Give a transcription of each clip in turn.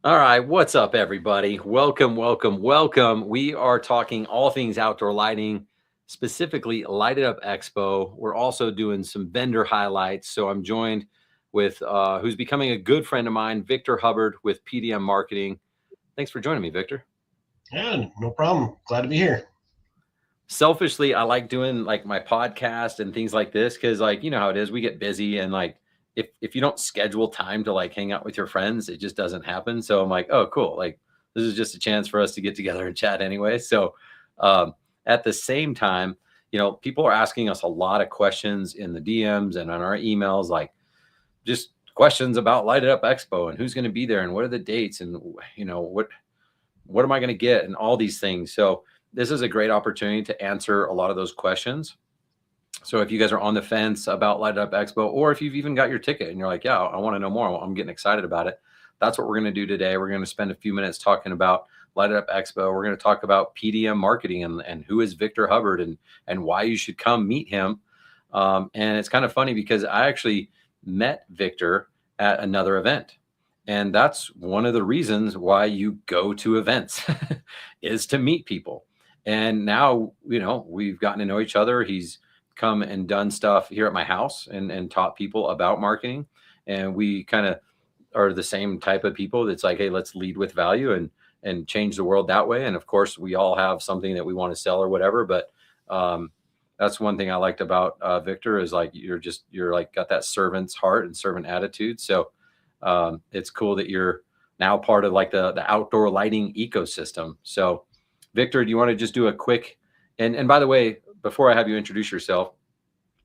All right, what's up, everybody? Welcome, welcome, welcome. We are talking all things outdoor lighting, specifically Light It Up Expo. We're also doing some vendor highlights. So I'm joined with who's becoming a good friend of mine, Victor Hubbard with PDM Marketing. Thanks for joining me, Victor. Yeah, no problem. Glad to be here. Selfishly, I like doing like my podcast and things like this because, like, you know how it is. We get busy, and like if you don't schedule time to like hang out with your friends, it just doesn't happen. So I'm like, oh, cool. Like this is just a chance for us to get together and chat anyway. So um, at the same time, people are asking us a lot of questions in the DMs and on our emails, like just questions about Light It Up Expo and who's going to be there and what are the dates and what am I going to get and all these things. So this is a great opportunity to answer a lot of those questions. So if you guys are on the fence about Light It Up Expo, or if you've even got your ticket and you're like, yeah, I want to know more, I'm getting excited about it. That's what we're going to do today. We're going to spend a few minutes talking about Light It Up Expo. We're going to talk about PDM marketing and who is Victor Hubbard and why you should come meet him. And it's kind of funny because I actually met Victor at another event. And that's one of the reasons why you go to events is to meet people. And now, we've gotten to know each other. He's come and done stuff here at my house and taught people about marketing. And we kind of are the same type of people that's like, hey, let's lead with value and change the world that way. And of course, we all have something that we want to sell or whatever. But that's one thing I liked about Victor is like you're like got that servant's heart and servant attitude. So it's cool that you're now part of like the outdoor lighting ecosystem. So, Victor, do you want to just do a quick and by the way, before I have you introduce yourself,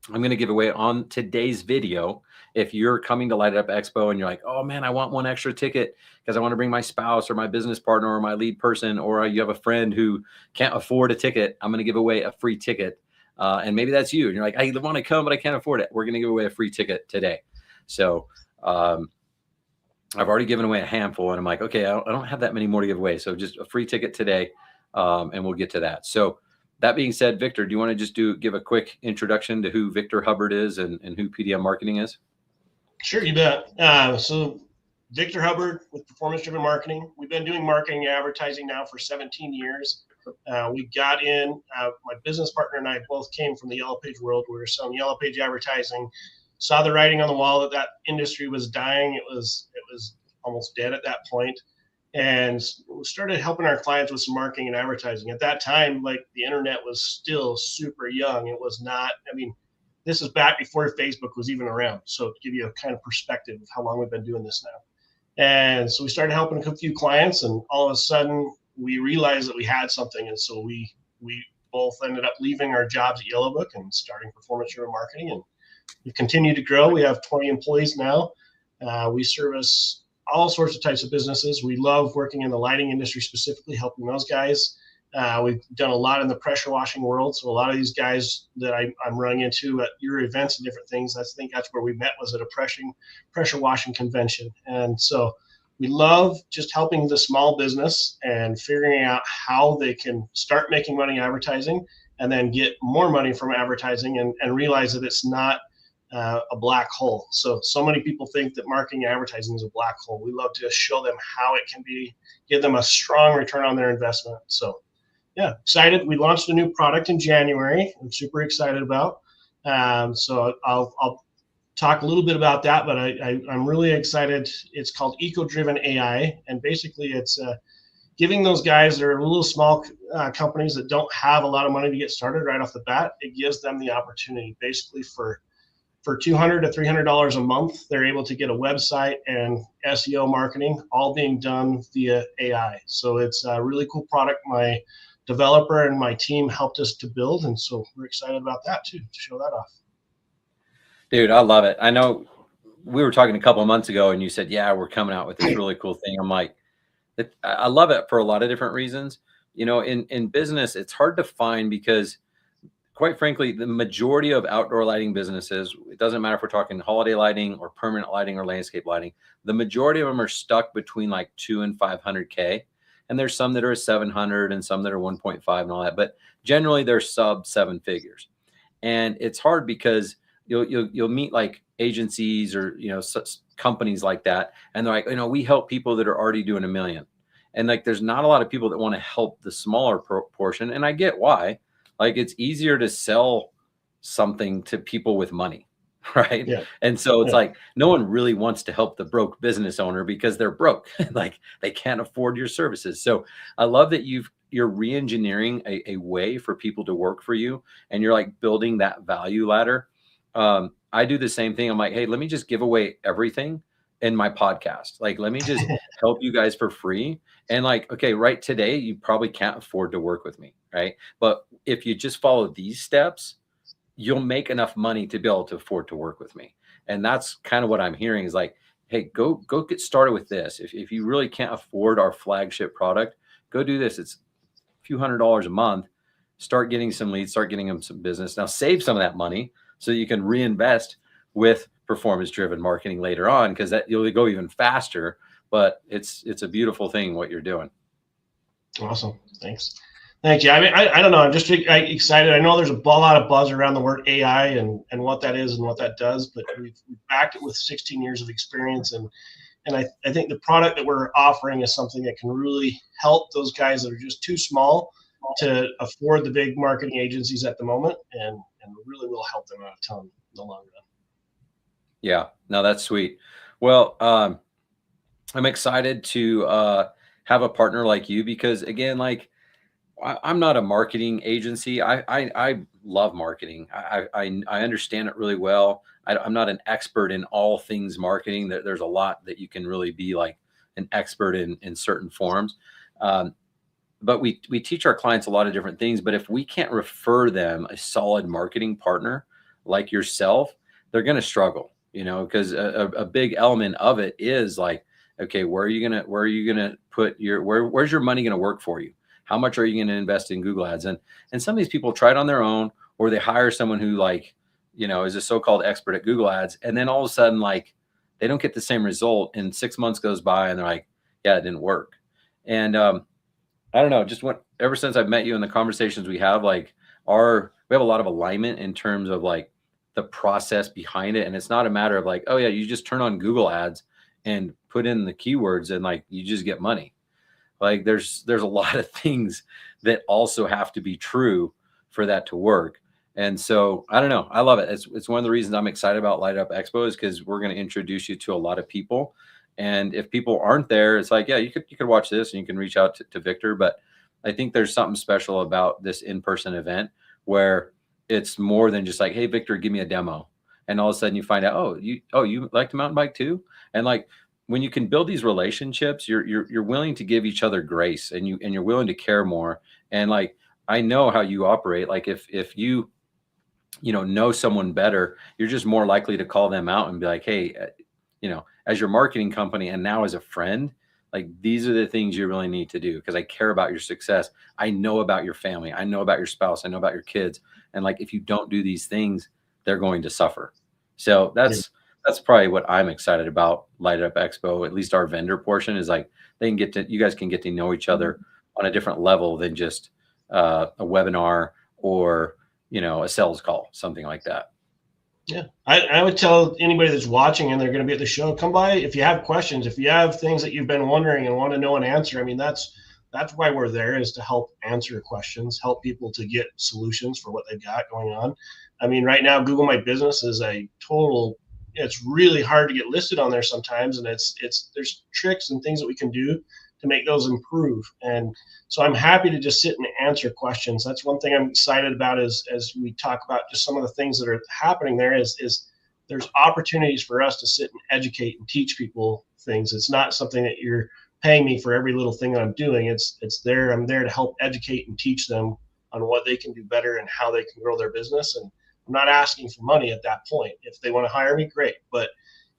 I'm going to give away on today's video. If you're coming to Light It Up Expo and you're like, oh man, I want one extra ticket because I want to bring my spouse or my business partner or my lead person, or you have a friend who can't afford a ticket, I'm going to give away a free ticket. And maybe that's you. And you're like, I want to come, but I can't afford it. We're going to give away a free ticket today. So, I've already given away a handful, and I'm like, okay, I don't have that many more to give away. So just a free ticket today, and we'll get to that. So that being said, Victor, do you want to just give a quick introduction to who Victor Hubbard is and who PDM Marketing is? Sure, you bet. So, Victor Hubbard with Performance Driven Marketing. We've been doing marketing and advertising now for 17 years. We got in, my business partner and I both came from the Yellow Page world. We were selling Yellow Page advertising, saw the writing on the wall that that industry was dying. It was almost dead at that point, and started helping our clients with some marketing and advertising. At that time, like the internet was still super young. It was not. I mean, this is back before Facebook was even around. So to give you a kind of perspective of how long we've been doing this now. And so we started helping a few clients, and all of a sudden we realized that we had something, and so we both ended up leaving our jobs at Yellow Book and starting performance driven marketing, and we continue to grow. We have 20 employees now. We service all sorts of types of businesses. We love working in the lighting industry, specifically helping those guys. We've done a lot in the pressure washing world. So a lot of these guys that I'm running into at your events and different things, I think that's where we met, was at a pressure washing convention. And so we love just helping the small business and figuring out how they can start making money advertising and then get more money from advertising and realize that it's not a black hole. So many people think that marketing and advertising is a black hole. We love to show them how it can be, give them a strong return on their investment. So yeah, excited. We launched a new product in January. I'm super excited about. So I'll talk a little bit about that, but I'm really excited. It's called Eco-Driven AI, and basically it's giving those guys that are little small companies that don't have a lot of money to get started right off the bat. It gives them the opportunity, basically for $200 to $300 a month, they're able to get a website and SEO marketing, all being done via AI. So it's a really cool product. My developer and my team helped us to build, and so we're excited about that too, to show that off. Dude, I love it. I know we were talking a couple of months ago, and you said, yeah, we're coming out with this really cool thing. I'm like, I love it for a lot of different reasons. In business, it's hard to find because quite frankly, the majority of outdoor lighting businesses, it doesn't matter if we're talking holiday lighting or permanent lighting or landscape lighting, the majority of them are stuck between like 2 and 500K. And there's some that are 700 and some that are 1.5 and all that, but generally they're sub 7 figures. And it's hard because you'll meet like agencies or, such companies like that. And they're like, we help people that are already doing a million. And like, there's not a lot of people that want to help the smaller portion. And I get why. Like, it's easier to sell something to people with money. Right. Yeah. And so it's Yeah. like, no one really wants to help the broke business owner because they're broke. Like, they can't afford your services. So I love that you're re-engineering a way for people to work for you, and you're like building that value ladder. I do the same thing. I'm like, hey, let me just give away everything in my podcast. Like, let me just help you guys for free. And like, okay, right today, you probably can't afford to work with me, right? But if you just follow these steps, you'll make enough money to be able to afford to work with me. And that's kind of what I'm hearing is like, hey, go get started with this. If you really can't afford our flagship product, go do this. It's a few $100s a month. Start getting some leads, start getting them some business. Now save some of that money so you can reinvest with performance driven marketing later on, because that you'll go even faster. But it's a beautiful thing what you're doing. Awesome. Thanks. Thank you. I mean, I don't know. I'm just excited. I know there's a lot of buzz around the word AI and what that is and what that does, but we've backed it with 16 years of experience. And I think the product that we're offering is something that can really help those guys that are just too small to afford the big marketing agencies at the moment, and really will help them out a ton in the long run. Yeah, no, that's sweet. Well, I'm excited to have a partner like you because, again, like, I'm not a marketing agency. I love marketing. I understand it really well. I'm not an expert in all things marketing. There's a lot that you can really be like an expert in certain forms. Um, but we teach our clients a lot of different things. But if we can't refer them a solid marketing partner like yourself, they're going to struggle. Because a big element of it is like, okay, where are you gonna put where's your money gonna work for you? How much are you going to invest in Google ads? And some of these people try it on their own, or they hire someone who like, is a so-called expert at Google ads. And then all of a sudden, like, they don't get the same result, and 6 months goes by and they're like, yeah, it didn't work. And I don't know, ever since I've met you in the conversations we have, like we have a lot of alignment in terms of like the process behind it. And it's not a matter of like, oh yeah, you just turn on Google ads and put in the keywords and like, you just get money. Like there's a lot of things that also have to be true for that to work. And so I don't know. I love it. It's one of the reasons I'm excited about Light Up Expo is because we're going to introduce you to a lot of people. And if people aren't there, it's like, yeah, you could watch this and you can reach out to Victor. But I think there's something special about this in-person event where it's more than just like, hey, Victor, give me a demo. And all of a sudden you find out, you like to mountain bike too? And like, when you can build these relationships, you're willing to give each other grace, and you're willing to care more. And like, I know how you operate. Like if you know someone better, you're just more likely to call them out and be like, hey, as your marketing company and now as a friend, like, these are the things you really need to do because I care about your success. I know about your family. I know about your spouse. I know about your kids. And like, if you don't do these things, they're going to suffer. So that's probably what I'm excited about Light It Up Expo. At least our vendor portion is like, you guys can get to know each other on a different level than just a webinar or, a sales call, something like that. Yeah, I would tell anybody that's watching and they're going to be at the show, come by if you have questions, if you have things that you've been wondering and want to know an answer. I mean, that's why we're there, is to help answer your questions, help people to get solutions for what they've got going on. I mean, right now, Google My Business is it's really hard to get listed on there sometimes. And there's tricks and things that we can do to make those improve. And so I'm happy to just sit and answer questions. That's one thing I'm excited about as we talk about just some of the things that are happening there is there's opportunities for us to sit and educate and teach people things. It's not something that you're paying me for every little thing that I'm doing. I'm there to help educate and teach them on what they can do better and how they can grow their business. And I'm not asking for money at that point. If they want to hire me, great. But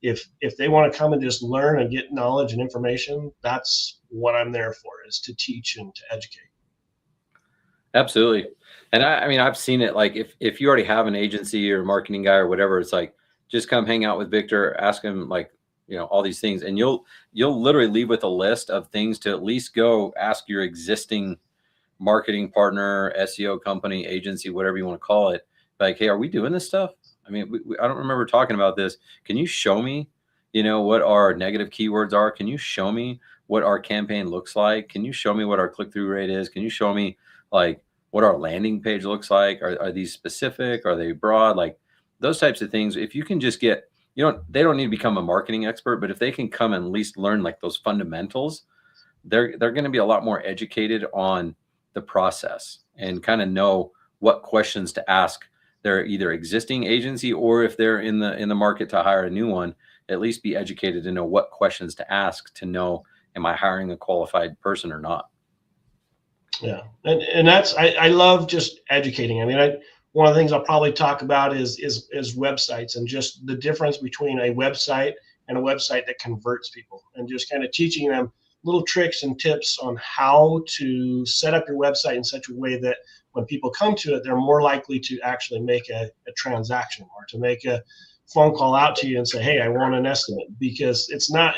if they want to come and just learn and get knowledge and information, that's what I'm there for, is to teach and to educate. Absolutely. And I mean, I've seen it. Like if you already have an agency or marketing guy or whatever, it's like, just come hang out with Victor, ask him like, all these things. And you'll literally leave with a list of things to at least go ask your existing marketing partner, SEO company, agency, whatever you want to call it. Like, hey, are we doing this stuff? I mean, I don't remember talking about this. Can you show me, what our negative keywords are? Can you show me what our campaign looks like? Can you show me what our click-through rate is? Can you show me like what our landing page looks like? Are these specific? Are they broad? Like those types of things. If you can just get, they don't need to become a marketing expert, but if they can come and at least learn like those fundamentals, they're going to be a lot more educated on the process and kind of know what questions to ask their either existing agency, or if they're in the market to hire a new one, at least be educated to know what questions to ask to know, am I hiring a qualified person or not? Yeah. And that's, I love just educating. I mean, one of the things I'll probably talk about is websites, and just the difference between a website and a website that converts people, and just kind of teaching them little tricks and tips on how to set up your website in such a way that when people come to it, they're more likely to actually make a transaction, or to make a phone call out to you and say, hey, I want an estimate. Because it's not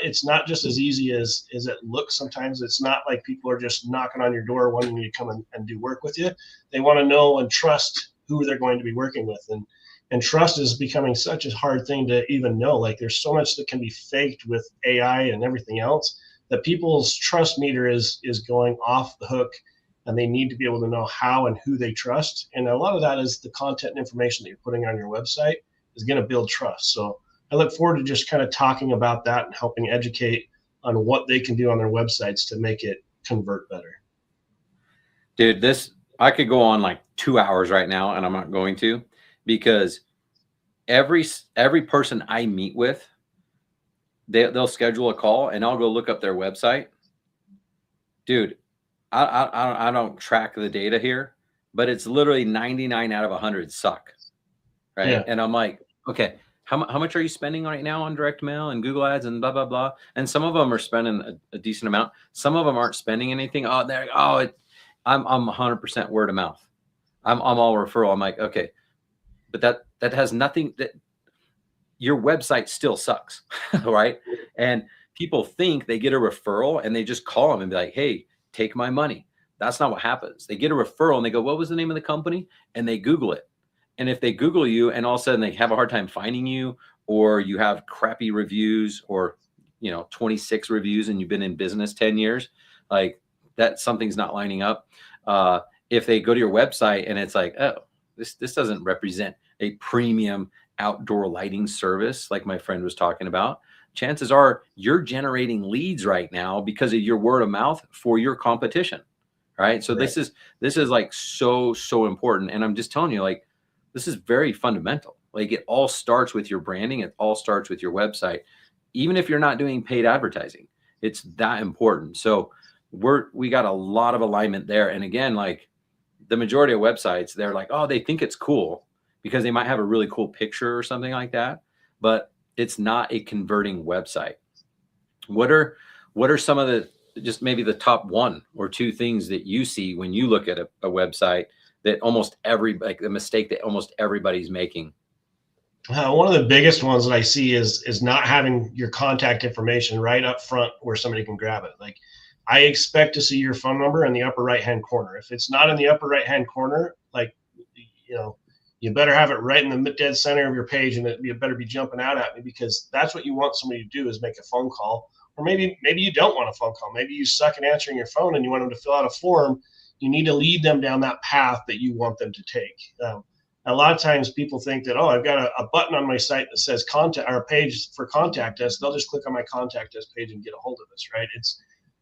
just as easy as it looks. Sometimes it's not like people are just knocking on your door wanting you to come and do work with you. They want to know and trust who they're going to be working with. And trust is becoming such a hard thing to even know. Like there's so much that can be faked with AI and everything else, that people's trust meter is going off the hook, and they need to be able to know how and who they trust. And a lot of that is the content and information that you're putting on your website is going to build trust. So I look forward to just kind of talking about that and helping educate on what they can do on their websites to make it convert better. Dude, I could go on like 2 hours right now, and I'm not going to, because every person I meet with, they'll schedule a call and I'll go look up their website. Dude, I don't track the data here, but it's literally 99 out of 100 suck. Right. Yeah. And I'm like, okay, how much are you spending right now on direct mail and Google ads and blah, blah, blah. And some of them are spending a decent amount. Some of them aren't spending anything. I'm 100% word of mouth. I'm all referral. I'm like, okay, but that has nothing, that your website still sucks. Right. And people think they get a referral and they just call them and be like, hey, take my money. That's not what happens. They get a referral and they go, what was the name of the company? And they Google it. And if they Google you and all of a sudden they have a hard time finding you, or you have crappy reviews, or 26 reviews, and you've been in business 10 years, like that, something's not lining up. If they go to your website and it's like, oh, this doesn't represent a premium outdoor lighting service like my friend was talking about, chances are you're generating leads right now because of your word of mouth for your competition. Right. So this is like so important. And I'm just telling you, like, this is very fundamental. Like it all starts with your branding. It all starts with your website. Even if you're not doing paid advertising, it's that important. So we got a lot of alignment there. And again, like the majority of websites, they're like, oh, they think it's cool because they might have a really cool picture or something like that, but it's not a converting website. What are some of the, just maybe the top 1 or 2 things that you see when you look at a website that the mistake that almost everybody's making? One of the biggest ones that I see is not having your contact information right up front where somebody can grab it. Like I expect to see your phone number in the upper right-hand corner. If it's not in the upper right-hand corner, like, you better have it right in the dead center of your page, and you better be jumping out at me, because that's what you want somebody to do, is make a phone call. Or maybe you don't want a phone call. Maybe you suck at answering your phone and you want them to fill out a form. You need to lead them down that path that you want them to take. A lot of times people think that, oh, I've got a button on my site that says contact, or a page for contact us. They'll just click on my contact us page and get a hold of us, right?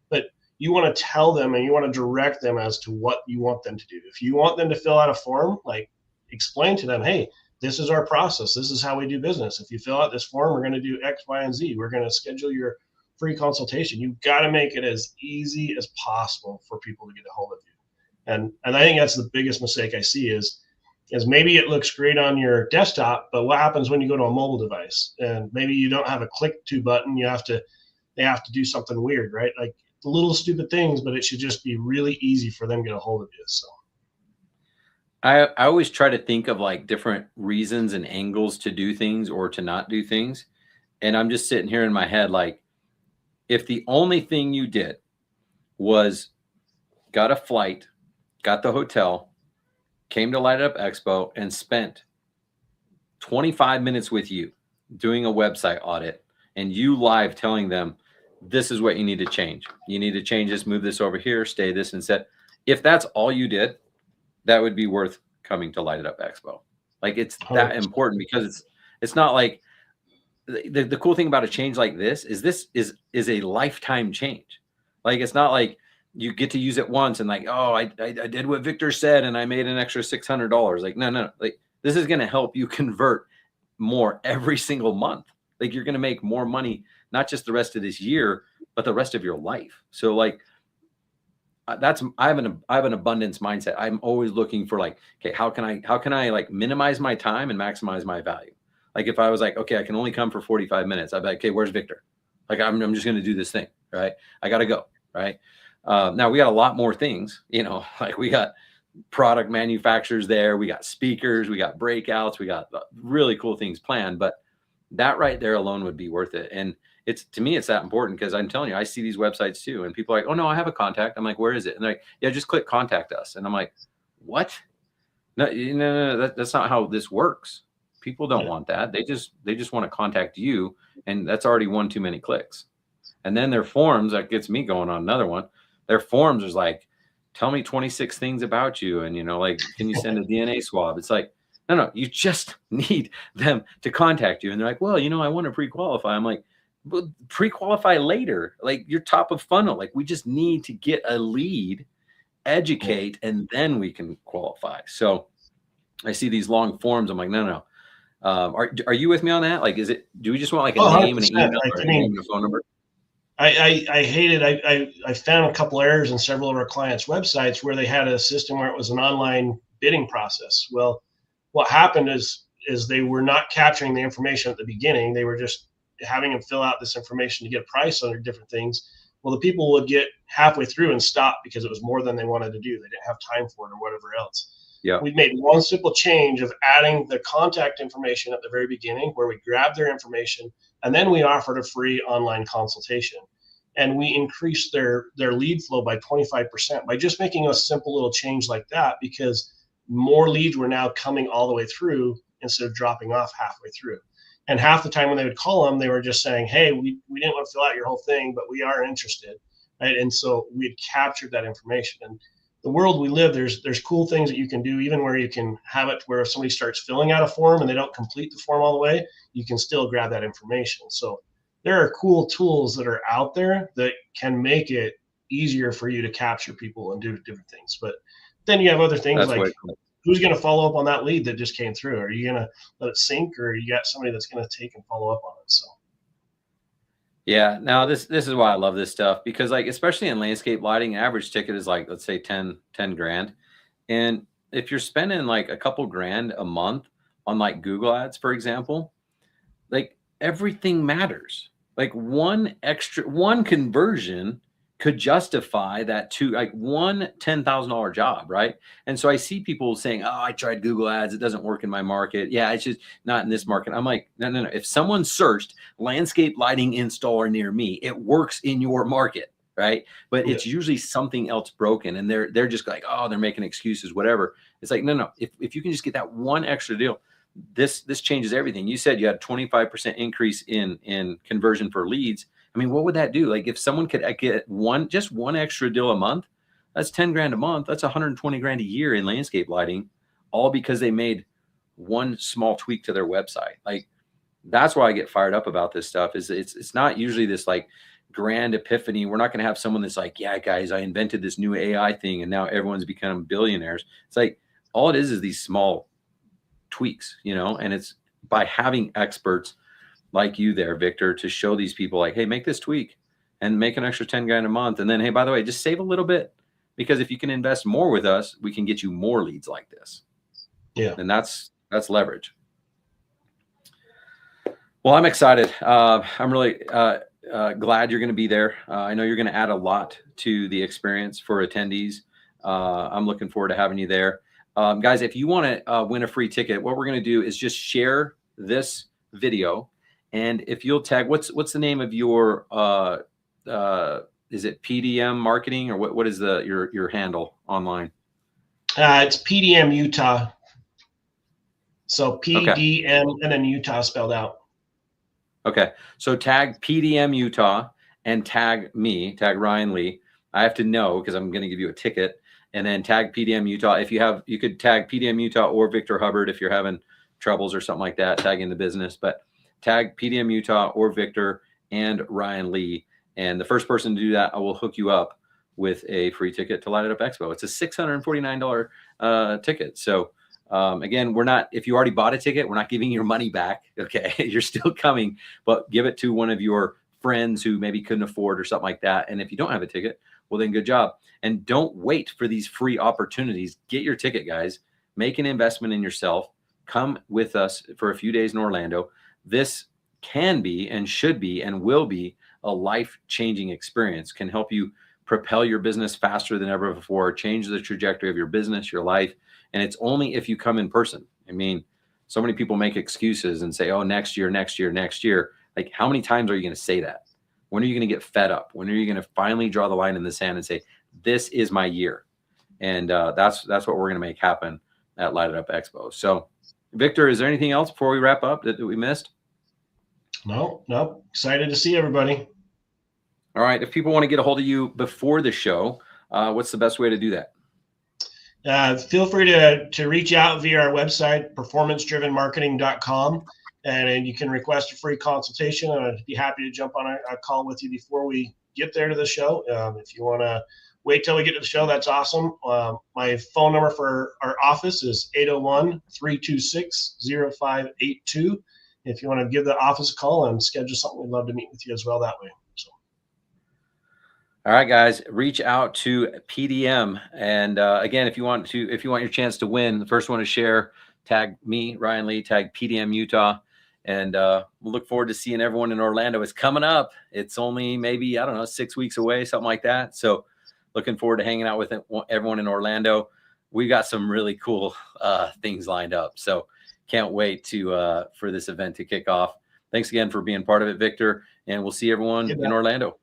But you want to tell them and you want to direct them as to what you want them to do. If you want them to fill out a form, like explain to them, hey, this is our process. This is how we do business. If you fill out this form, we're going to do X, Y, and Z. We're going to schedule your free consultation. You've got to make it as easy as possible for people to get a hold of you. And I think that's the biggest mistake I see is maybe it looks great on your desktop, but what happens when you go to a mobile device and maybe you don't have a click to button? They have to do something weird, right? Like little stupid things, but it should just be really easy for them to get a hold of you. So I always try to think of like different reasons and angles to do things or to not do things. And I'm just sitting here in my head, like, if the only thing you did was got a flight, got the hotel, came to Light It Up Expo, and spent 25 minutes with you doing a website audit and you live telling them, this is what you need to change. You need to change this, move this over here, stay this and set. If that's all you did, that would be worth coming to Light It Up Expo. Like it's that 100%. important because it's not like the cool thing about a change like this is a lifetime change. Like it's not like you get to use it once and like, oh, I did what Victor said and I made an extra $600. Like, no, like this is going to help you convert more every single month. Like you're going to make more money, not just the rest of this year, but the rest of your life. So like, I have an abundance mindset. I'm always looking for like, okay, how can I like minimize my time and maximize my value? Like if I was like, okay, I can only come for 45 minutes. I'd be like, okay, where's Victor? Like I'm just going to do this thing, right? I got to go, right? Now we got a lot more things, like we got product manufacturers there, we got speakers, we got breakouts, we got really cool things planned, but that right there alone would be worth it. And to me, it's that important because I'm telling you, I see these websites too. And people are like, oh no, I have a contact. I'm like, where is it? And they're like, yeah, just click contact us. And I'm like, what? No, that's not how this works. People don't want that. They just want to contact you. And that's already one too many clicks. And then their forms, that gets me going on another one. Their forms is like, tell me 26 things about you. And, like, can you send a DNA swab? It's like, no, you just need them to contact you. And they're like, well, I want to pre-qualify. I'm like, well, pre-qualify later. Like you're top of funnel. Like we just need to get a lead, educate, and then we can qualify. So I see these long forms. I'm like, no. Are you with me on that? Like, do we just want like a name and an email or a name and a phone number? I hate it. I found a couple errors in several of our clients' websites where they had a system where it was an online bidding process. Well, what happened is they were not capturing the information at the beginning. They were just having them fill out this information to get a price on different things. Well, the people would get halfway through and stop because it was more than they wanted to do. They didn't have time for it or whatever else. Yeah. We've made one simple change of adding the contact information at the very beginning where we grab their information and then we offered a free online consultation. And we increased their lead flow by 25% by just making a simple little change like that, because more leads were now coming all the way through instead of dropping off halfway through. And half the time when they would call them, they were just saying, hey, we didn't want to fill out your whole thing, but we are interested, right? And so we had captured that information. And the world we live, there's cool things that you can do, even where you can have it where if somebody starts filling out a form and they don't complete the form all the way, you can still grab that information. So there are cool tools that are out there that can make it easier for you to capture people and do different things. But then you have other things like who's going to follow up on that lead that just came through? Are you going to let it sink, or you got somebody that's going to take and follow up on it? So. Yeah, now this is why I love this stuff, because like, especially in landscape lighting, average ticket is like, let's say 10 grand. And if you're spending like a couple grand a month on like Google ads, for example, like everything matters. Like one conversion could justify that to like one $10,000 job, right? And so I see people saying, oh, I tried Google ads, it doesn't work in my market. Yeah, it's just not in this market. I'm like, no. If someone searched landscape lighting installer near me, it works in your market, right? But it's usually something else broken, and they're just like, oh, they're making excuses, whatever. It's like, no. If you can just get that one extra deal, this changes everything. You said you had a 25% increase in conversion for leads. I mean, what would that do? Like if someone could get just one extra deal a month, that's 10 grand a month. That's 120 grand a year in landscape lighting, all because they made one small tweak to their website. Like that's why I get fired up about this stuff. Is it's not usually this like grand epiphany. We're not going to have someone that's like, yeah, guys, I invented this new AI thing and now everyone's become billionaires. It's like all it is these small tweaks, and it's by having experts like you there, Victor, to show these people like, hey, make this tweak and make an extra 10 grand a month. And then, hey, by the way, just save a little bit, because if you can invest more with us, we can get you more leads like this. Yeah. And that's leverage. Well, I'm excited. I'm really glad you're going to be there. I know you're going to add a lot to the experience for attendees. I'm looking forward to having you there. Guys, if you want to win a free ticket, what we're going to do is just share this video. And if you'll tag, what's the name of your, is it PDM marketing, or what is your handle online? It's PDM Utah. So Okay. PDM and then Utah spelled out. Okay. So tag PDM Utah and tag me, tag Ryan Lee. I have to know because I'm going to give you a ticket, and then tag PDM Utah. If you have, you could tag PDM Utah or Victor Hubbard if you're having troubles or something like that, tagging the business, but tag PDM Utah or Victor and Ryan Lee. And the first person to do that, I will hook you up with a free ticket to Light It Up Expo. It's a $649 ticket. So again, we're not, if you already bought a ticket, we're not giving your money back. Okay. You're still coming, but give it to one of your friends who maybe couldn't afford or something like that. And if you don't have a ticket, well, then good job. And don't wait for these free opportunities. Get your ticket, guys. Make an investment in yourself. Come with us for a few days in Orlando. This can be and should be and will be a life-changing experience. Can help you propel your business faster than ever before, change the trajectory of your business, your life. And it's only if you come in person. I mean, so many people make excuses and say, oh, next year, next year, next year. Like, how many times are you going to say that? When are you going to get fed up? When are you going to finally draw the line in the sand and say, this is my year? And that's what we're going to make happen at Light It Up Expo. So, Victor, is there anything else before we wrap up that we missed? No. Excited to see everybody. All right. If people want to get a hold of you before the show, what's the best way to do that? Feel free to reach out via our website, performancedrivenmarketing.com, and you can request a free consultation. And I'd be happy to jump on a call with you before we get there to the show. If you want to wait till we get to the show, that's awesome. My phone number for our office is 801-326-0582. If you want to give the office a call and schedule something, we'd love to meet with you as well that way. So. All right, guys, reach out to PDM. And again, if you want your chance to win, the first one to share, tag me, Ryan Lee, tag PDM Utah. And we'll look forward to seeing everyone in Orlando. It's coming up. It's only maybe, I don't know, 6 weeks away, something like that. So looking forward to hanging out with everyone in Orlando. We got some really cool things lined up. So can't wait for this event to kick off. Thanks again for being part of it, Victor. And we'll see everyone in Orlando.